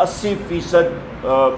80%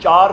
4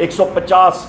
150।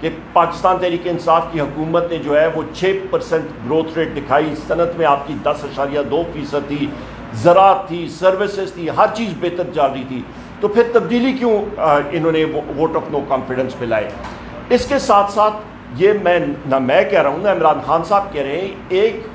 کہ پاکستان تحریک انصاف کی حکومت نے جو ہے وہ 6% گروتھ ریٹ دکھائی، صنعت میں آپ کی 10.2% تھی، زراعت تھی، سروسز تھی، ہر چیز بہتر جا رہی تھی، تو پھر تبدیلی کیوں انہوں نے ووٹ آف نو کانفیڈنس پہ لائے؟ اس کے ساتھ ساتھ یہ میں کہہ رہا ہوں نہ عمران خان صاحب کہہ رہے ہیں، ایک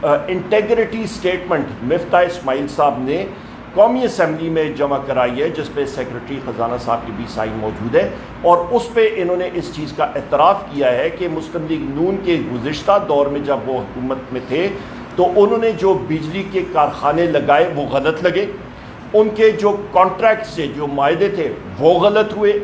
انٹیگریٹی سٹیٹمنٹ مفتاح اسماعیل صاحب نے قومی اسمبلی میں جمع کرائی ہے، جس پہ سیکرٹری خزانہ صاحب کی بھی سائن موجود ہے، اور اس پہ انہوں نے اس چیز کا اعتراف کیا ہے کہ مسلم لیگ نون کے گزشتہ دور میں جب وہ حکومت میں تھے تو انہوں نے جو بجلی کے کارخانے لگائے وہ غلط لگے، ان کے جو کانٹریکٹ سے جو معاہدے تھے وہ غلط ہوئے،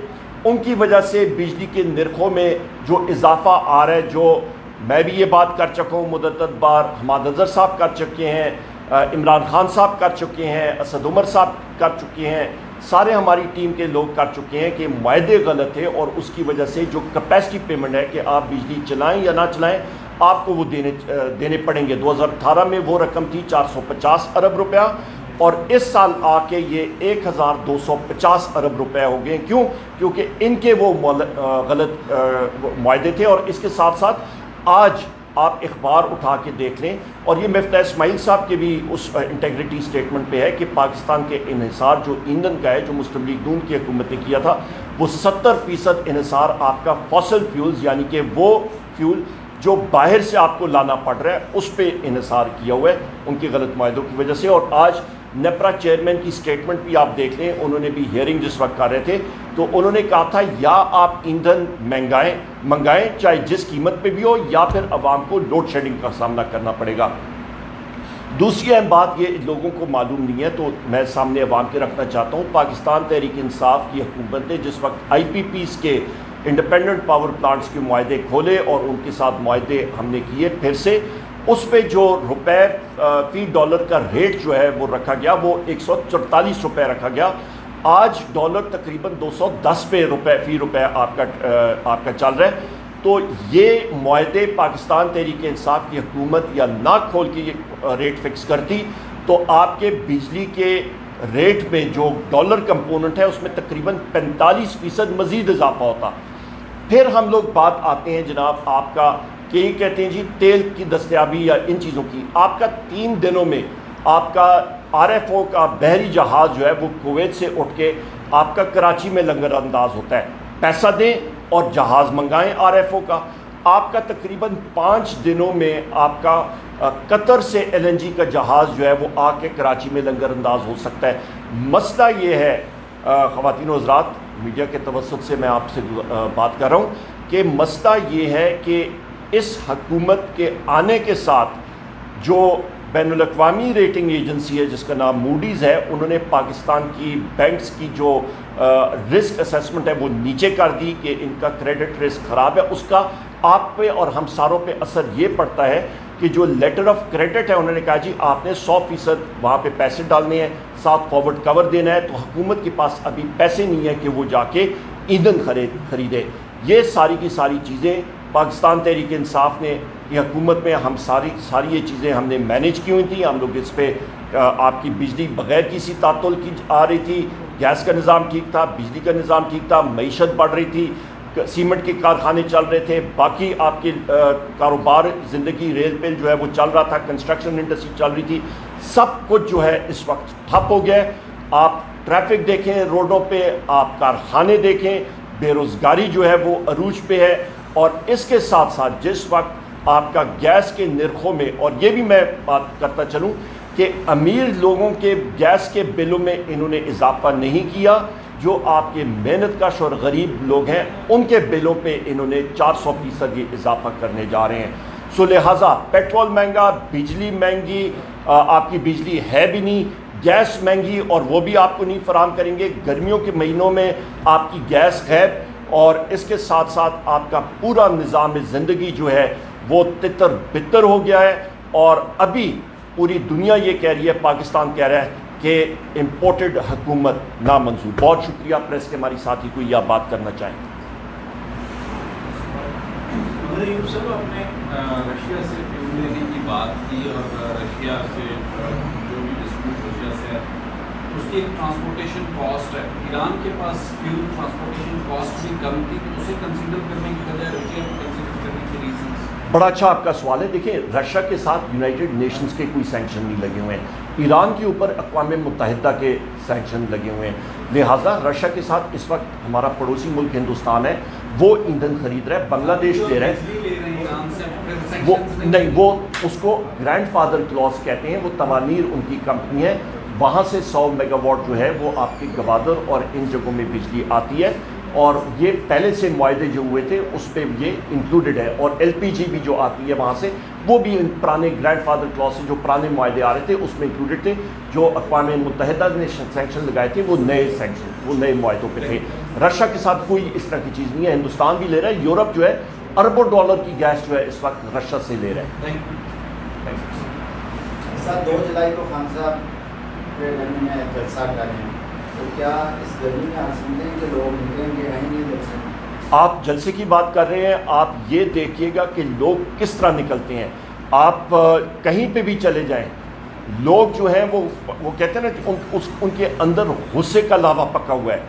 ان کی وجہ سے بجلی کے نرخوں میں جو اضافہ آ رہا ہے، جو میں بھی یہ بات کر چکا ہوں متعدد بار، حماد اظہر صاحب کر چکے ہیں، عمران خان صاحب کر چکے ہیں، اسد عمر صاحب کر چکے ہیں، سارے ہماری ٹیم کے لوگ کر چکے ہیں کہ معاہدے غلط تھے، اور اس کی وجہ سے جو کیپیسٹی پیمنٹ ہے کہ آپ بجلی چلائیں یا نہ چلائیں آپ کو وہ دینے پڑیں گے۔ 2018 میں وہ رقم تھی 450 ارب روپیہ، اور اس سال آ کے یہ 1250 ارب روپے ہو گئے۔ کیوں؟ کیونکہ ان کے وہ غلط معاہدے تھے۔ اور اس کے ساتھ ساتھ آج آپ اخبار اٹھا کے دیکھ لیں، اور یہ مفتاح اسماعیل صاحب کے بھی اس انٹیگریٹی سٹیٹمنٹ پہ ہے کہ پاکستان کے انحصار جو ایندھن کا ہے، جو مسلم لیگ نون کی حکومت نے کیا تھا، وہ 70% انحصار آپ کا فاسل فیولز، یعنی کہ وہ فیول جو باہر سے آپ کو لانا پڑ رہا ہے، اس پہ انحصار کیا ہوا ہے ان کے غلط معاہدوں کی وجہ سے۔ اور آج نیپرا چیئرمین کی سٹیٹمنٹ بھی آپ دیکھ لیں، انہوں نے بھی ہیئرنگ جس وقت کر رہے تھے تو انہوں نے کہا تھا یا آپ ایندھن منگائیں چاہے جس قیمت پہ بھی ہو، یا پھر عوام کو لوڈ شیڈنگ کا سامنا کرنا پڑے گا۔ دوسری اہم بات یہ لوگوں کو معلوم نہیں ہے تو میں سامنے عوام کے رکھنا چاہتا ہوں، پاکستان تحریک انصاف کی حکومت نے جس وقت آئی پی پیز کے انڈیپینڈنٹ پاور پلانٹس کے معاہدے کھولے اور ان کے ساتھ معاہدے ہم نے کیے پھر سے، اس پہ جو روپے فی ڈالر کا ریٹ جو ہے وہ رکھا گیا، وہ 144 روپے رکھا گیا۔ آج ڈالر تقریباً 210 فی روپے آپ کا چل رہا ہے۔ تو یہ معاہدے پاکستان تحریک انصاف کی حکومت یا نہ کھول کے یہ ریٹ فکس کرتی تو آپ کے بجلی کے ریٹ میں جو ڈالر کمپوننٹ ہے اس میں تقریباً 45% مزید اضافہ ہوتا۔ پھر ہم لوگ بات آتے ہیں جناب آپ کا کہ یہ کہتے ہیں جی تیل کی دستیابی یا ان چیزوں کی، آپ کا 3 دنوں میں آپ کا آر ایف او کا بحری جہاز جو ہے وہ کویت سے اٹھ کے آپ کا کراچی میں لنگر انداز ہوتا ہے۔ پیسہ دیں اور جہاز منگائیں آر ایف او کا۔ آپ کا تقریباً 5 دنوں میں آپ کا قطر سے ایل این جی کا جہاز جو ہے وہ آ کے کراچی میں لنگر انداز ہو سکتا ہے۔ مسئلہ یہ ہے خواتین و حضرات، میڈیا کے توسط سے میں آپ سے بات کر رہا ہوں کہ مسئلہ یہ ہے کہ اس حکومت کے آنے کے ساتھ جو بین الاقوامی ریٹنگ ایجنسی ہے جس کا نام موڈیز ہے، انہوں نے پاکستان کی بینکس کی جو رسک اسیسمنٹ ہے وہ نیچے کر دی کہ ان کا کریڈٹ رسک خراب ہے۔ اس کا آپ پہ اور ہم ساروں پہ اثر یہ پڑتا ہے کہ جو لیٹر آف کریڈٹ ہے انہوں نے کہا جی آپ نے 100% وہاں پہ پیسے ڈالنے ہیں، ساتھ فارورڈ کور دینا ہے، تو حکومت کے پاس ابھی پیسے نہیں ہے کہ وہ جا کے ایندھن خریدے۔ یہ ساری کی ساری چیزیں پاکستان تحریک انصاف نے یہ حکومت میں ہم ساری یہ چیزیں ہم نے مینیج کی ہوئی تھیں۔ ہم لوگ اس پہ آپ کی بجلی بغیر کسی تعطل کی آ رہی تھی، گیس کا نظام ٹھیک تھا، بجلی کا نظام ٹھیک تھا، معیشت بڑھ رہی تھی، سیمنٹ کے کارخانے چل رہے تھے، باقی آپ کے کاروبار زندگی ریل پیل جو ہے وہ چل رہا تھا، کنسٹرکشن انڈسٹری چل رہی تھی، سب کچھ جو ہے اس وقت ٹھپ ہو گیا ہے۔ آپ ٹریفک دیکھیں روڈوں پہ، آپ کارخانے دیکھیں، بے روزگاری جو ہے وہ عروج پہ ہے۔ اور اس کے ساتھ ساتھ جس وقت آپ کا گیس کے نرخوں میں، اور یہ بھی میں بات کرتا چلوں کہ امیر لوگوں کے گیس کے بلوں میں انہوں نے اضافہ نہیں کیا، جو آپ کے محنت کش اور غریب لوگ ہیں ان کے بلوں پہ انہوں نے 400% یہ اضافہ کرنے جا رہے ہیں۔ سو لہٰذا پیٹرول مہنگا، بجلی مہنگی، آپ کی بجلی ہے بھی نہیں، گیس مہنگی اور وہ بھی آپ کو نہیں فراہم کریں گے، گرمیوں کے مہینوں میں آپ کی گیس غائب، اور اس کے ساتھ ساتھ آپ کا پورا نظام زندگی جو ہے وہ تتر بتر ہو گیا ہے۔ اور ابھی پوری دنیا یہ کہہ رہی ہے، پاکستان کہہ رہا ہے کہ امپورٹڈ حکومت نامنظور۔ بہت شکریہ پریس کے ہماری ساتھی کو یہ بات کرنا چاہیں۔ صاحب آپ نے رشیا سے فیول لینے کی بات کی، اور رشیا سے جو بھی ڈسپیوٹ رشیا سے اس کی ایک ٹرانسپورٹیشن کاسٹ ہے. ایران کے پاس فیول ٹرانسپورٹیشن کاسٹ بھی کم تھی, تو اسے کنسیڈر کرنے کی بجائے رشیا کو کنسیڈر کرنے کے ریزنس. بڑا اچھا آپ کا سوال ہے. دیکھیں, رشیا کے ساتھ یونائٹڈ نیشنز کے کوئی سینکشن نہیں لگے ہوئے ہیں, ایران کے اوپر اقوام متحدہ کے سینکشن لگے ہوئے ہیں. لہٰذا رشیا کے ساتھ اس وقت ہمارا پڑوسی ملک ہندوستان ہے, وہ ایندھن خرید رہا ہے, بنگلہ دیش دے رہا ہے. وہ نہیں, وہ اس کو گرینڈ فادر کلوز کہتے ہیں. وہ توانیر ان کی کمپنی ہے, وہاں سے 100 میگا واٹ جو ہے وہ آپ کے گوادر اور ان جگہوں میں بجلی آتی ہے, اور یہ پہلے سے معاہدے جو ہوئے تھے اس پہ یہ انکلوڈڈ ہے. اور ایل پی جی بھی جو آتی ہے وہاں سے, وہ بھی پرانے گرینڈ فادر کلوز سے جو پرانے معاہدے آ رہے تھے اس میں انکلوڈڈ تھے. جو اقوام متحدہ نے سینکشن لگائے تھے وہ نئے سینکشن, وہ نئے معاہدوں پہ تھے. رشیا کے ساتھ کوئی اس طرح کی چیز نہیں ہے. ہندوستان بھی لے رہا ہے, یورپ جو ہے اربوں ڈالر کی گیس جو ہے اس وقت رشیا سے لے رہا ہے. سر 2 جولائی کو خان صاحب گرمی میں جلسہ کر رہے ہیں, تو کیا اس گرمی میں آپ سمجھتے ہیں کہ لوگ نکلیں گے, رہیں گے جلسے میں؟ آپ جلسے کی بات کر رہے ہیں, آپ یہ دیکھیے گا کہ لوگ کس طرح نکلتے ہیں. آپ کہیں پہ بھی چلے جائیں, لوگ جو ہیں وہ کہتے ہیں نا ان کے اندر غصے کا لاوا پکا ہوا ہے.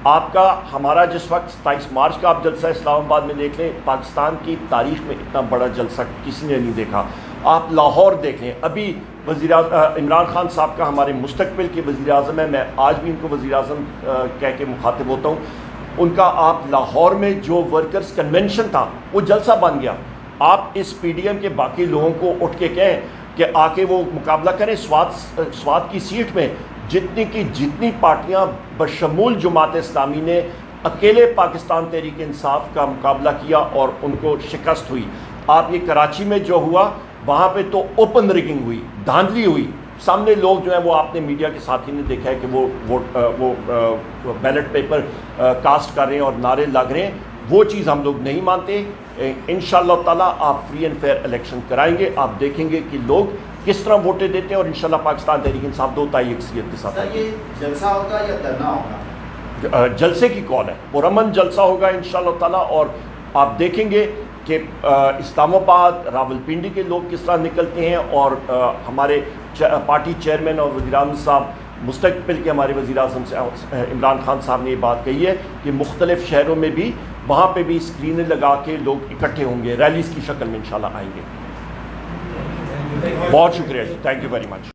آپ کا ہمارا جس وقت 27 مارچ کا آپ جلسہ اسلام آباد میں دیکھ لیں, پاکستان کی تاریخ میں اتنا بڑا جلسہ کسی نے نہیں دیکھا. آپ لاہور دیکھ لیں, ابھی عمران خان صاحب کا ہمارے مستقبل کے وزیر اعظم ہے, میں آج بھی ان کو وزیر اعظم کہہ کے مخاطب ہوتا ہوں. ان کا آپ لاہور میں جو ورکرز کنونشن تھا وہ جلسہ بن گیا. آپ اس پی ڈی ایم کے باقی لوگوں کو اٹھ کے کہیں کہ آ کے وہ مقابلہ کریں سوات کی سیٹ میں. جتنی پارٹیاں بشمول جماعت اسلامی نے اکیلے پاکستان تحریک انصاف کا مقابلہ کیا اور ان کو شکست ہوئی. آپ یہ کراچی میں جو ہوا وہاں پہ تو اوپن ریگنگ ہوئی, دھاندلی ہوئی. سامنے لوگ جو ہیں وہ آپ نے میڈیا کے ساتھی نے دیکھا ہے کہ وہ بیلٹ پیپر کاسٹ کر رہے ہیں اور نعرے لگ رہے ہیں. وہ چیز ہم لوگ نہیں مانتے. انشاءاللہ تعالیٰ آپ فری اینڈ فیئر الیکشن کرائیں گے, آپ دیکھیں گے کہ لوگ کس طرح ووٹیں دیتے ہیں, اور انشاءاللہ پاکستان تحریک انصاف 2 تہائی اکثریت کے ساتھ. سر یہ جلسہ ہوگا یا دھرنا ہوگا؟ جلسے کی کال ہے, پرامن جلسہ ہوگا انشاءاللہ تعالیٰ. اور آپ دیکھیں گے کہ اسلام آباد راولپنڈی کے لوگ کس طرح نکلتے ہیں. اور ہمارے پارٹی چیئرمین اور وزیر اعظم صاحب مستقبل کے ہمارے وزیر اعظم سے عمران خان صاحب نے یہ بات کہی ہے کہ مختلف شہروں میں بھی وہاں پہ بھی اسکرینیں لگا کے لوگ اکٹھے ہوں گے, ریلیز کی شکل میں انشاءاللہ آئیں گے. بہت شکریہ جی, تھینک یو ویری مچ.